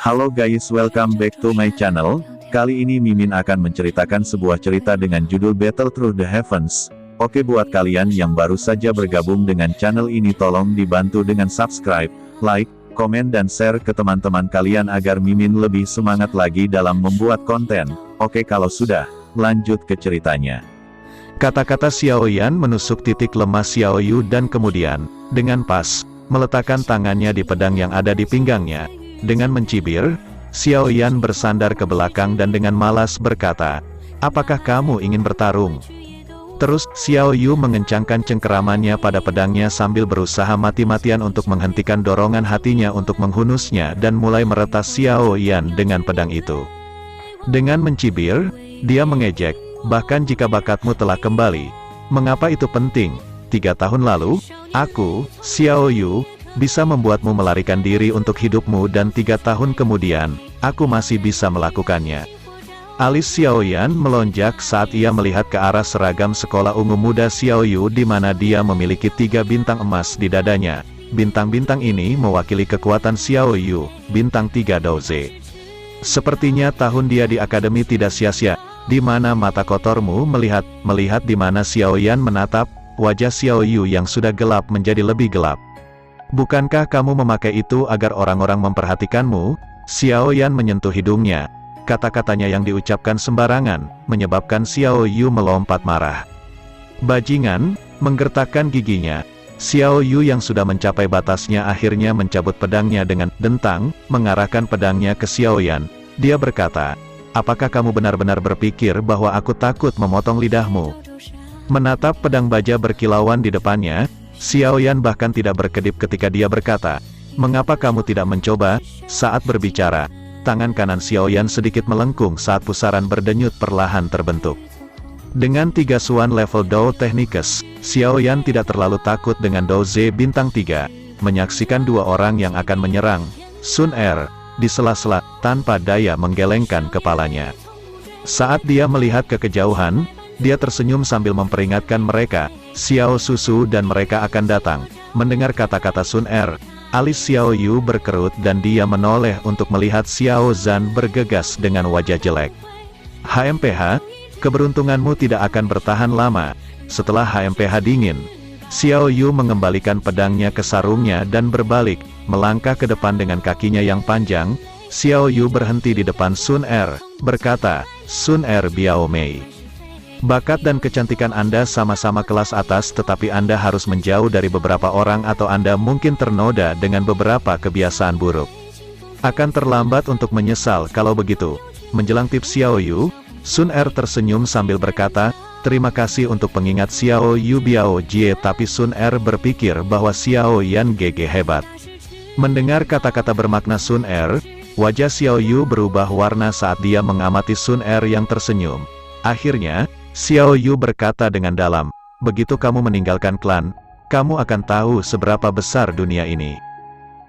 Halo guys, welcome back to my channel. Kali ini Mimin akan menceritakan sebuah cerita dengan judul Battle Through the Heavens. Oke, buat kalian yang baru saja bergabung dengan channel ini, tolong dibantu dengan subscribe, like, komen dan share ke teman-teman kalian agar Mimin lebih semangat lagi dalam membuat konten. Oke, kalau sudah, lanjut ke ceritanya. Kata-kata Xiao Yan menusuk titik lemah Xiao Yu dan kemudian, dengan pas, meletakkan tangannya di pedang yang ada di pinggangnya. Dengan mencibir, Xiao Yan bersandar ke belakang dan dengan malas berkata, "Apakah kamu ingin bertarung?" Terus, Xiao Yu mengencangkan cengkeramannya pada pedangnya sambil berusaha mati-matian untuk menghentikan dorongan hatinya untuk menghunusnya dan mulai meretas Xiao Yan dengan pedang itu. Dengan mencibir, dia mengejek, "Bahkan jika bakatmu telah kembali, mengapa itu penting? 3 tahun lalu, aku, Xiao Yu, bisa membuatmu melarikan diri untuk hidupmu dan 3 tahun kemudian, aku masih bisa melakukannya." Alis Xiao Yan melonjak saat ia melihat ke arah seragam sekolah ungu muda Xiao Yu di mana dia memiliki 3 bintang emas di dadanya. Bintang-bintang ini mewakili kekuatan Xiao Yu, bintang 3 Doze. Sepertinya tahun dia di akademi tidak sia-sia, di mana mata kotormu melihat di mana Xiao Yan menatap, wajah Xiao Yu yang sudah gelap menjadi lebih gelap. "Bukankah kamu memakai itu agar orang-orang memperhatikanmu?" Xiao Yan menyentuh hidungnya. Kata-katanya yang diucapkan sembarangan, menyebabkan Xiao Yu melompat marah. "Bajingan!" Menggertakkan giginya, Xiao Yu yang sudah mencapai batasnya akhirnya mencabut pedangnya dengan dentang, mengarahkan pedangnya ke Xiao Yan. Dia berkata, "Apakah kamu benar-benar berpikir bahwa aku takut memotong lidahmu?" Menatap pedang baja berkilauan di depannya, Xiao Yan bahkan tidak berkedip ketika dia berkata, "Mengapa kamu tidak mencoba?" Saat berbicara, tangan kanan Xiao Yan sedikit melengkung saat pusaran berdenyut perlahan terbentuk. Dengan 3 suan level Dou Technicus, Xiao Yan tidak terlalu takut dengan Doze bintang 3, menyaksikan 2 orang yang akan menyerang. Sun Er, di sela-sela, tanpa daya menggelengkan kepalanya. Saat dia melihat ke kejauhan, dia tersenyum sambil memperingatkan mereka, Xiao Susu dan mereka akan datang. Mendengar kata-kata Sun Er, alis Xiao Yu berkerut dan dia menoleh untuk melihat Xiao Zhan bergegas dengan wajah jelek. "HMPH, keberuntunganmu tidak akan bertahan lama." Setelah HMPH dingin, Xiao Yu mengembalikan pedangnya ke sarungnya dan berbalik, melangkah ke depan dengan kakinya yang panjang. Xiao Yu berhenti di depan Sun Er, berkata, "Sun Er Biao Mei, bakat dan kecantikan Anda sama-sama kelas atas, tetapi Anda harus menjauh dari beberapa orang atau Anda mungkin ternoda dengan beberapa kebiasaan buruk. Akan terlambat untuk menyesal kalau begitu." Menjelang tips Xiao Yu, Sun Er tersenyum sambil berkata, "Terima kasih untuk pengingat Xiao Yu Biao Jie," tapi Sun Er berpikir bahwa Xiao Yan GG hebat. Mendengar kata-kata bermakna Sun Er, wajah Xiao Yu berubah warna saat dia mengamati Sun Er yang tersenyum. Akhirnya, Xiao Yu berkata dengan dalam, "Begitu kamu meninggalkan klan, kamu akan tahu seberapa besar dunia ini.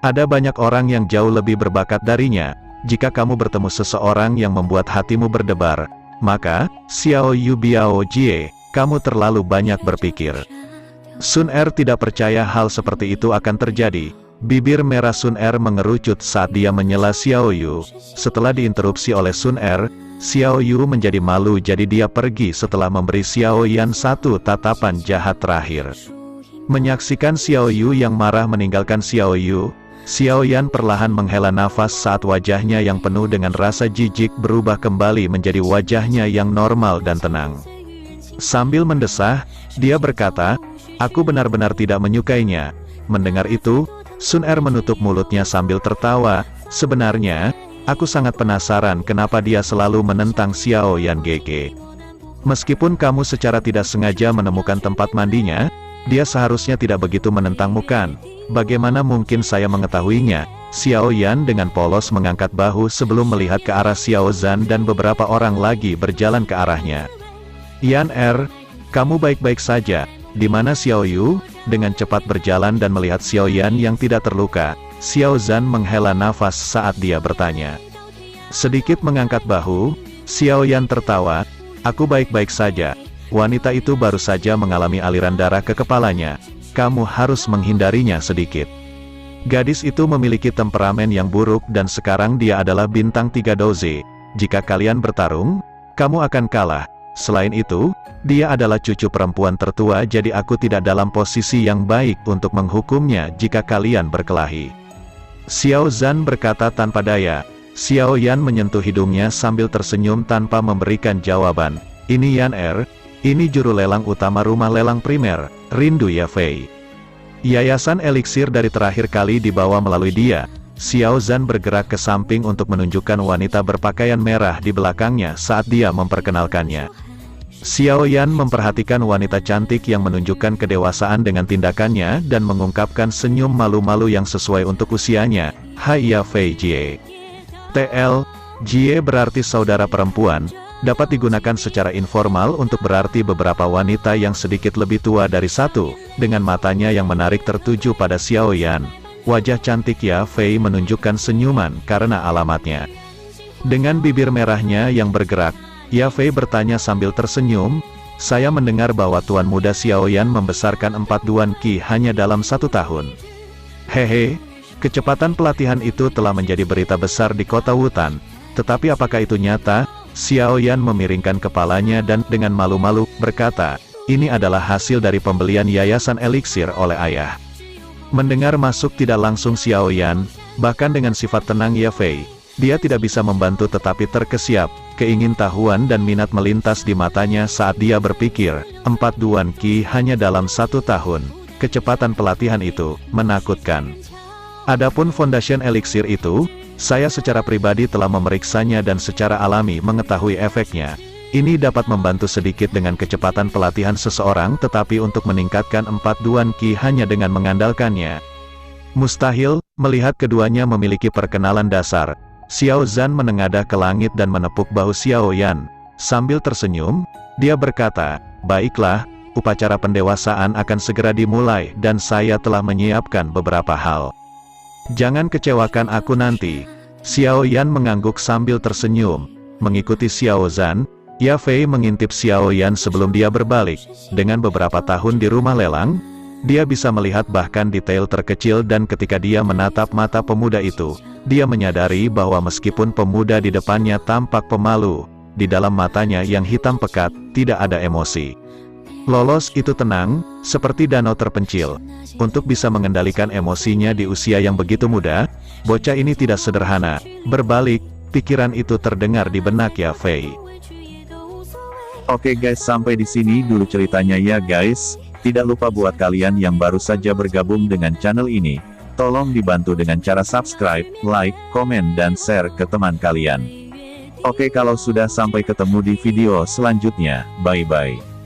Ada banyak orang yang jauh lebih berbakat darinya. Jika kamu bertemu seseorang yang membuat hatimu berdebar, maka, Xiao Yu Biao Jie, kamu terlalu banyak berpikir." Sun Er tidak percaya hal seperti itu akan terjadi. Bibir merah Sun Er mengerucut saat dia menyela Xiao Yu. Setelah diinterupsi oleh Sun Er, Xiao Yu menjadi malu jadi dia pergi setelah memberi Xiao Yan 1 tatapan jahat terakhir. Menyaksikan Xiao Yu yang marah meninggalkan Xiao Yu, Xiao Yan perlahan menghela nafas saat wajahnya yang penuh dengan rasa jijik berubah kembali menjadi wajahnya yang normal dan tenang. Sambil mendesah, dia berkata, "Aku benar-benar tidak menyukainya." Mendengar itu, Sun Er menutup mulutnya sambil tertawa, "Sebenarnya, aku sangat penasaran kenapa dia selalu menentang Xiao Yan GG. Meskipun kamu secara tidak sengaja menemukan tempat mandinya, dia seharusnya tidak begitu menentangmu kan? Bagaimana mungkin saya mengetahuinya?" Xiao Yan dengan polos mengangkat bahu sebelum melihat ke arah Xiao Zhan dan beberapa orang lagi berjalan ke arahnya. "Yan Er, kamu baik-baik saja? Di mana Xiao Yu?" Dengan cepat berjalan dan melihat Xiao Yan yang tidak terluka, Xiao Zhan menghela nafas saat dia bertanya. Sedikit mengangkat bahu, Xiao Yan tertawa, "Aku baik-baik saja. Wanita itu baru saja mengalami aliran darah ke kepalanya. Kamu harus menghindarinya sedikit." Gadis itu memiliki temperamen yang buruk dan sekarang dia adalah bintang 3 doze. Jika kalian bertarung, kamu akan kalah. Selain itu, dia adalah cucu perempuan tertua jadi aku tidak dalam posisi yang baik untuk menghukumnya jika kalian berkelahi. Xiao Zhan berkata tanpa daya. Xiao Yan menyentuh hidungnya sambil tersenyum tanpa memberikan jawaban. Ini Yan ini juru lelang utama rumah lelang primer, Rindu Ya Fei. Yayasan eliksir dari terakhir kali dibawa melalui dia. Xiao Zhan bergerak ke samping untuk menunjukkan wanita berpakaian merah di belakangnya saat dia memperkenalkannya. Xiao Yan memperhatikan wanita cantik yang menunjukkan kedewasaan dengan tindakannya dan mengungkapkan senyum malu-malu yang sesuai untuk usianya. Hai Ya Fei Jie. TL, Jie berarti saudara perempuan, dapat digunakan secara informal untuk berarti beberapa wanita yang sedikit lebih tua dari satu. Dengan matanya yang menarik tertuju pada Xiao Yan, wajah cantik Ya Fei menunjukkan senyuman karena alamatnya. Dengan bibir merahnya yang bergerak, Ya Fei bertanya sambil tersenyum, saya mendengar bahwa Tuan Muda Xiao Yan membesarkan 4 Duan Qi hanya dalam 1 tahun. Hehe, kecepatan pelatihan itu telah menjadi berita besar di kota Wutan, tetapi apakah itu nyata? Xiao Yan memiringkan kepalanya dan dengan malu-malu berkata, ini adalah hasil dari pembelian yayasan eliksir oleh ayah. Mendengar masuk tidak langsung Xiao Yan, bahkan dengan sifat tenang Ya Fei, dia tidak bisa membantu tetapi terkesiap, keingintahuan dan minat melintas di matanya saat dia berpikir, 4 Duan Qi hanya dalam 1 tahun, kecepatan pelatihan itu menakutkan. Adapun Foundation Elixir itu, saya secara pribadi telah memeriksanya dan secara alami mengetahui efeknya. Ini dapat membantu sedikit dengan kecepatan pelatihan seseorang tetapi untuk meningkatkan 4 Duan Qi hanya dengan mengandalkannya. Mustahil, melihat keduanya memiliki perkenalan dasar. Xiao Zhan menengadah ke langit dan menepuk bahu Xiao Yan. Sambil tersenyum, dia berkata, baiklah, upacara pendewasaan akan segera dimulai dan saya telah menyiapkan beberapa hal. Jangan kecewakan aku nanti. Xiao Yan mengangguk sambil tersenyum. Mengikuti Xiao Zhan, Ya Fei mengintip Xiao Yan sebelum dia berbalik. Dengan beberapa tahun di rumah lelang, dia bisa melihat bahkan detail terkecil dan ketika dia menatap mata pemuda itu, dia menyadari bahwa meskipun pemuda di depannya tampak pemalu, di dalam matanya yang hitam pekat, tidak ada emosi. Lolos itu tenang, seperti danau terpencil. Untuk bisa mengendalikan emosinya di usia yang begitu muda, bocah ini tidak sederhana. Berbalik, pikiran itu terdengar di benak Ya Fei. Oke guys, sampai di sini dulu ceritanya ya guys. Tidak lupa buat kalian yang baru saja bergabung dengan channel ini, tolong dibantu dengan cara subscribe, like, komen dan share ke teman kalian. Oke, kalau sudah, sampai ketemu di video selanjutnya. Bye bye.